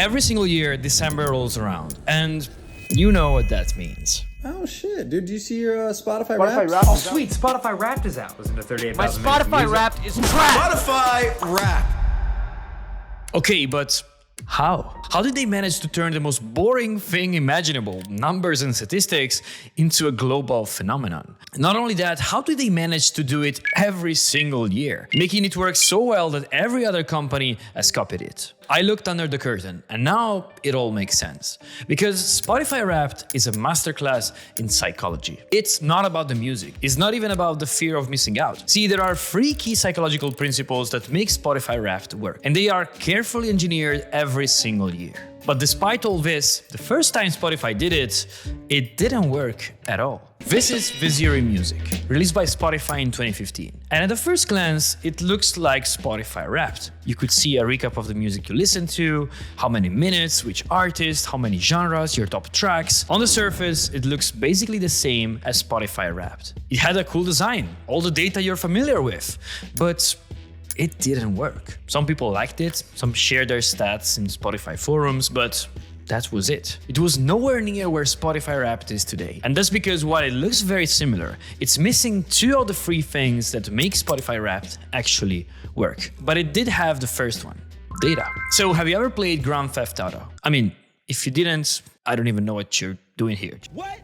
Every single year, December rolls around, and you know what that means. Oh shit, dude! Do you see your Spotify Spotify Wrapped? Wrapped. Oh, sweet. Spotify Wrapped is out. Listen to 38,000 My minutes of Spotify music. Wrapped is trash. Spotify Wrapped. Okay, but how? How did they manage to turn the most boring thing imaginable, numbers and statistics, into a global phenomenon? Not only that, how did they manage to do it every single year, making it work so well that every other company has copied it? I looked under the curtain, and now it all makes sense. Because Spotify Wrapped is a masterclass in psychology. It's not about the music. It's not even about the fear of missing out. See, there are 3 key psychological principles that make Spotify Wrapped work, and they are carefully engineered every single year. But despite all this, the first time Spotify did it, it didn't work at all. This is Visionary Music, released by Spotify in 2015. And at the first glance, it looks like Spotify Wrapped. You could see a recap of the music you listen to, how many minutes, which artist, how many genres, your top tracks. On the surface, it looks basically the same as Spotify Wrapped. It had a cool design, all the data you're familiar with, but it didn't work. Some people liked it, some shared their stats in Spotify forums, but that was it. It was nowhere near where Spotify Wrapped is today. And that's because while it looks very similar, it's missing 2 of the 3 things that make Spotify Wrapped actually work. But it did have the first one, data. So have you ever played Grand Theft Auto? I mean, if you didn't, I don't even know what you're doing here. What?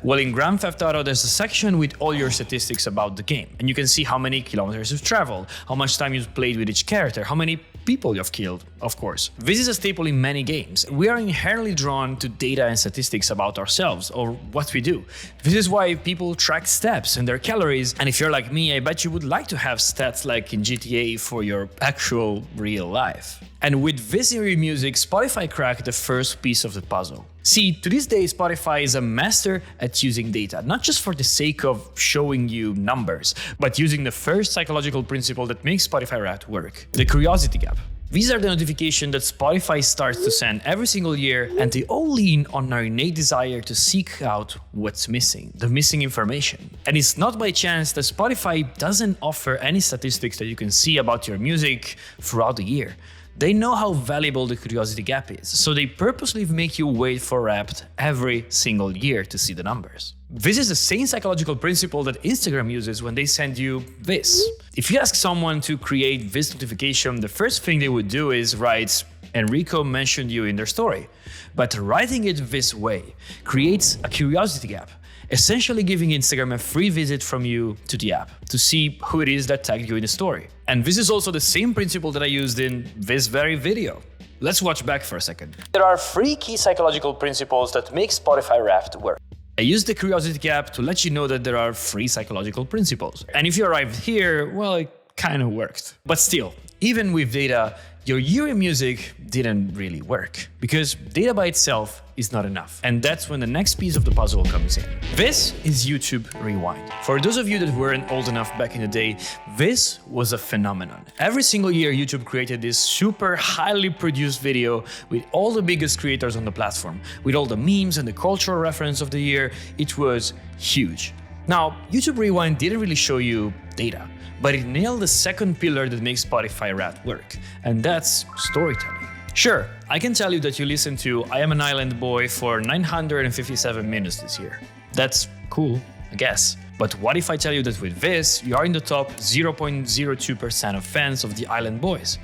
Well, in Grand Theft Auto, there's a section with all your statistics about the game. And you can see how many kilometers you've traveled, how much time you've played with each character, how many people you've killed, of course. This is a staple in many games. We are inherently drawn to data and statistics about ourselves or what we do. This is why people track steps and their calories. And if you're like me, I bet you would like to have stats like in GTA for your actual real life. And with Visionary Music, Spotify cracked the first piece of the puzzle. See, to this day, Spotify is a master at using data, not just for the sake of showing you numbers, but using the first psychological principle that makes Spotify Wrapped work, the curiosity gap. These are the notifications that Spotify starts to send every single year, and they all lean on our innate desire to seek out what's missing, the missing information. And it's not by chance that Spotify doesn't offer any statistics that you can see about your music throughout the year. They know how valuable the curiosity gap is, so they purposely make you wait for Wrapped every single year to see the numbers. This is the same psychological principle that Instagram uses when they send you this. If you ask someone to create this notification, the first thing they would do is write, "Enrico mentioned you in their story." But writing it this way creates a curiosity gap, essentially giving Instagram a free visit from you to the app to see who it is that tagged you in the story. And this is also the same principle that I used in this very video. Let's watch back for a second. There are 3 key psychological principles that make Spotify Wrapped work. I used the curiosity gap to let you know that there are 3 psychological principles. And if you arrived here, well, it kind of worked. But still, even with data, your year in music didn't really work, because data by itself is not enough. And that's when the next piece of the puzzle comes in. This is YouTube Rewind. For those of you that weren't old enough back in the day, this was a phenomenon. Every single year, YouTube created this super highly produced video with all the biggest creators on the platform, with all the memes and the cultural reference of the year. It was huge. Now, YouTube Rewind didn't really show you data, but it nailed the second pillar that makes Spotify Wrapped work, and that's storytelling. Sure, I can tell you that you listened to I Am an Island Boy for 957 minutes this year. That's cool, I guess. But what if I tell you that with this, you are in the top 0.02% of fans of the Island Boys?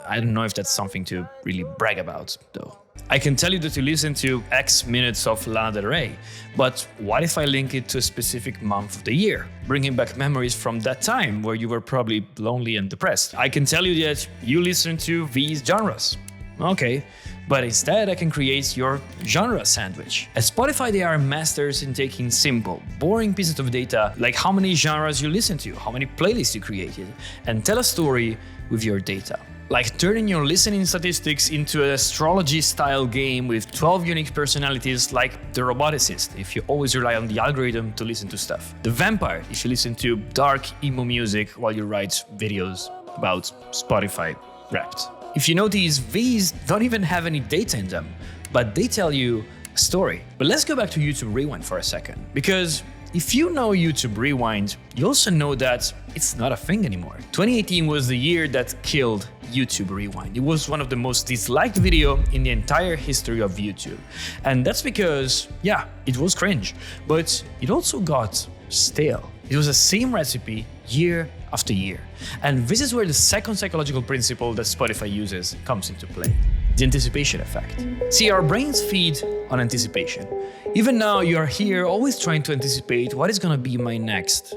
I don't know if that's something to really brag about, though. I can tell you that you listen to X minutes of Lana Del Rey, but what if I link it to a specific month of the year, bringing back memories from that time where you were probably lonely and depressed? I can tell you that you listen to these genres. Okay, but instead I can create your genre sandwich. At Spotify, they are masters in taking simple, boring pieces of data like how many genres you listen to, how many playlists you created, and tell a story with your data. Like turning your listening statistics into an astrology-style game with 12 unique personalities like the roboticist, if you always rely on the algorithm to listen to stuff. The vampire, if you listen to dark emo music while you write videos about Spotify Wrapped. If you notice, these don't even have any data in them, but they tell you a story. But let's go back to YouTube Rewind for a second, because if you know YouTube Rewind, you also know that it's not a thing anymore. 2018 was the year that killed YouTube Rewind. It was one of the most disliked video in the entire history of YouTube. And that's because, yeah, it was cringe, but it also got stale. It was the same recipe year after year. And this is where the second psychological principle that Spotify uses comes into play: the anticipation effect. See, our brains feed on anticipation. Even now, you are here always trying to anticipate what is gonna be my next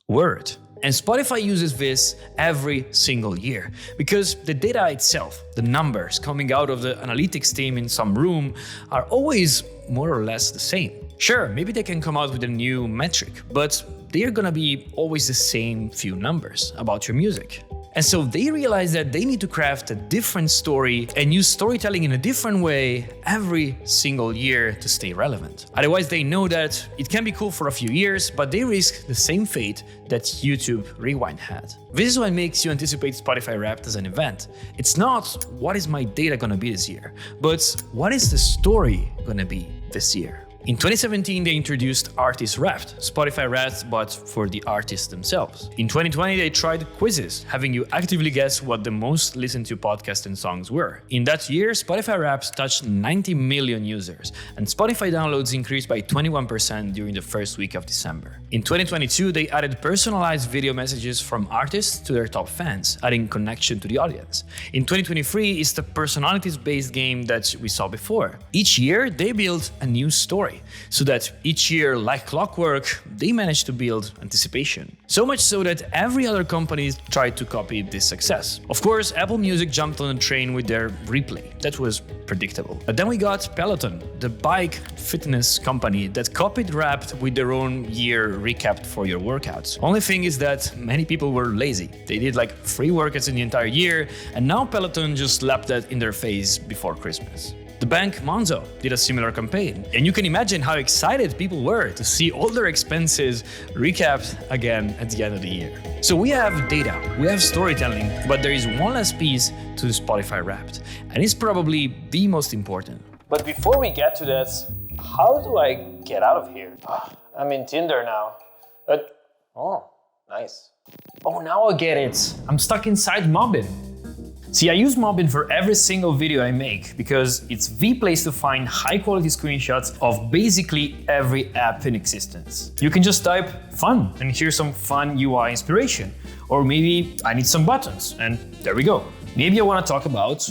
word. And Spotify uses this every single year because the data itself, the numbers coming out of the analytics team in some room, are always more or less the same. Sure, maybe they can come out with a new metric, but they are gonna be always the same few numbers about your music. And so they realize that they need to craft a different story and use storytelling in a different way every single year to stay relevant. Otherwise, they know that it can be cool for a few years, but they risk the same fate that YouTube Rewind had. This is what makes you anticipate Spotify Wrapped as an event. It's not what is my data gonna be this year, but what is the story gonna be this year. In 2017, they introduced Artist Wrapped, Spotify Wrapped, but for the artists themselves. In 2020, they tried quizzes, having you actively guess what the most listened to podcasts and songs were. In that year, Spotify Wrapped touched 90 million users, and Spotify downloads increased by 21% during the first week of December. In 2022, they added personalized video messages from artists to their top fans, adding connection to the audience. In 2023, it's the personalities-based game that we saw before. Each year, they build a new story, so that each year, like clockwork, they managed to build anticipation. So much so that every other company tried to copy this success. Of course, Apple Music jumped on the train with their replay. That was predictable. But then we got Peloton, the bike fitness company that copied Wrapped with their own year recap for your workouts. Only thing is that many people were lazy. They did like 3 workouts in the entire year, and now Peloton just slapped that in their face before Christmas. The bank Monzo did a similar campaign, and you can imagine how excited people were to see all their expenses recapped again at the end of the year. So we have data, we have storytelling, but there is one last piece to the Spotify Wrapped, and it's probably the most important. But before we get to that, how do I get out of here? I'm in Tinder now, but oh, nice. Oh, now I get it. I'm stuck inside Mobbin. See, I use Mobbin for every single video I make because it's the place to find high-quality screenshots of basically every app in existence. You can just type fun and here's some fun UI inspiration. Or maybe I need some buttons, and there we go. Maybe I want to talk about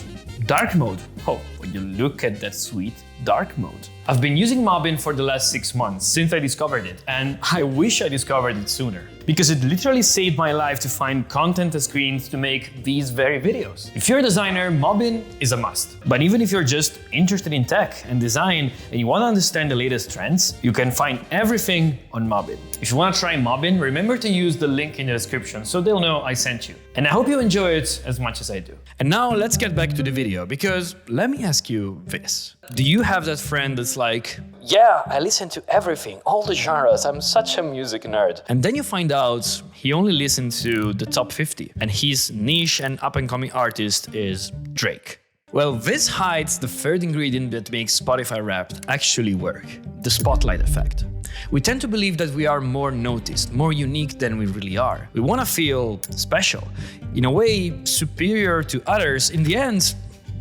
dark mode. Oh, when you look at that sweet dark mode. I've been using Mobbin for the last 6 months since I discovered it, and I wish I discovered it sooner. Because it literally saved my life to find content and screens to make these very videos. If you're a designer, Mobbin is a must. But even if you're just interested in tech and design and you want to understand the latest trends, you can find everything on Mobbin. If you want to try Mobbin, remember to use the link in the description so they'll know I sent you. And I hope you enjoy it as much as I do. And now let's get back to the video, because let me ask you this. Do you have that friend that's like, yeah, I listen to everything, all the genres, I'm such a music nerd. And then you find out he only listened to the top 50, and his niche and up-and-coming artist is Drake. Well, this hides the third ingredient that makes Spotify Wrapped actually work: the spotlight effect. We tend to believe that we are more noticed, more unique than we really are. We want to feel special, in a way superior to others. In the end,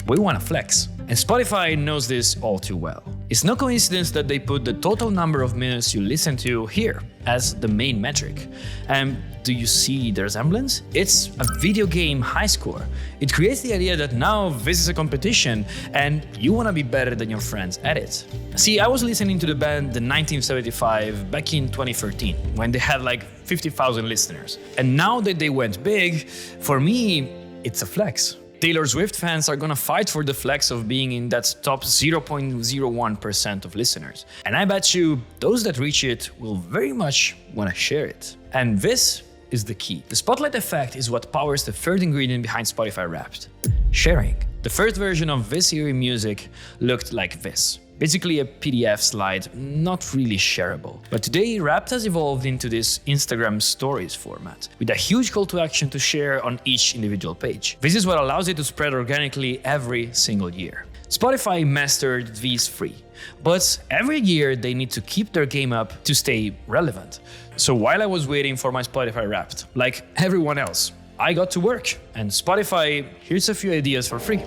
we want to flex. And Spotify knows this all too well. It's no coincidence that they put the total number of minutes you listen to here as the main metric. And do you see the resemblance? It's a video game high score. It creates the idea that now this is a competition and you want to be better than your friends at it. See, I was listening to the band The 1975 back in 2013 when they had like 50,000 listeners. And now that they went big, for me, it's a flex. Taylor Swift fans are gonna fight for the flex of being in that top 0.01% of listeners. And I bet you those that reach it will very much wanna share it. And this is the key. The spotlight effect is what powers the third ingredient behind Spotify Wrapped: sharing. The first version of this eerie music looked like this. Basically a PDF slide, not really shareable. But today, Wrapped has evolved into this Instagram stories format, with a huge call to action to share on each individual page. This is what allows it to spread organically every single year. Spotify mastered these three, but every year they need to keep their game up to stay relevant. So while I was waiting for my Spotify Wrapped, like everyone else, I got to work, and Spotify, here's a few ideas for free.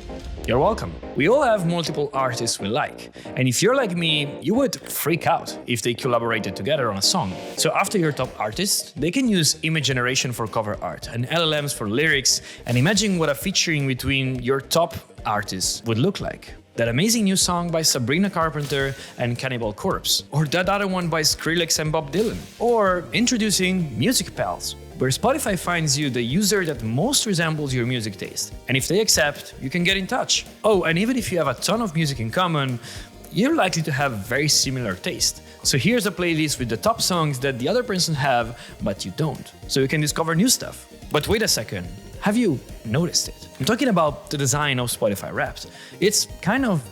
You're welcome. We all have multiple artists we like, and if you're like me, you would freak out if they collaborated together on a song. So after your top artists, they can use image generation for cover art and LLMs for lyrics, and imagine what a featuring between your top artists would look like. That amazing new song by Sabrina Carpenter and Cannibal Corpse, or that other one by Skrillex and Bob Dylan, or introducing Music Pals, where Spotify finds you the user that most resembles your music taste. And if they accept, you can get in touch. Oh, and even if you have a ton of music in common, you're likely to have very similar taste. So here's a playlist with the top songs that the other person have, but you don't. So you can discover new stuff. But wait a second, have you noticed it? I'm talking about the design of Spotify Wrapped. It's kind of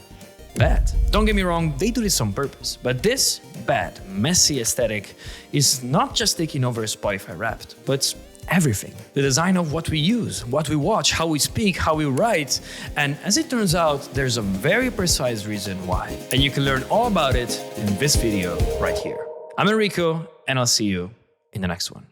bad. Don't get me wrong, they do this on purpose. But this bad, messy aesthetic is not just taking over Spotify Wrapped, but everything. The design of what we use, what we watch, how we speak, how we write. And as it turns out, there's a very precise reason why. And you can learn all about it in this video right here. I'm Enrico, and I'll see you in the next one.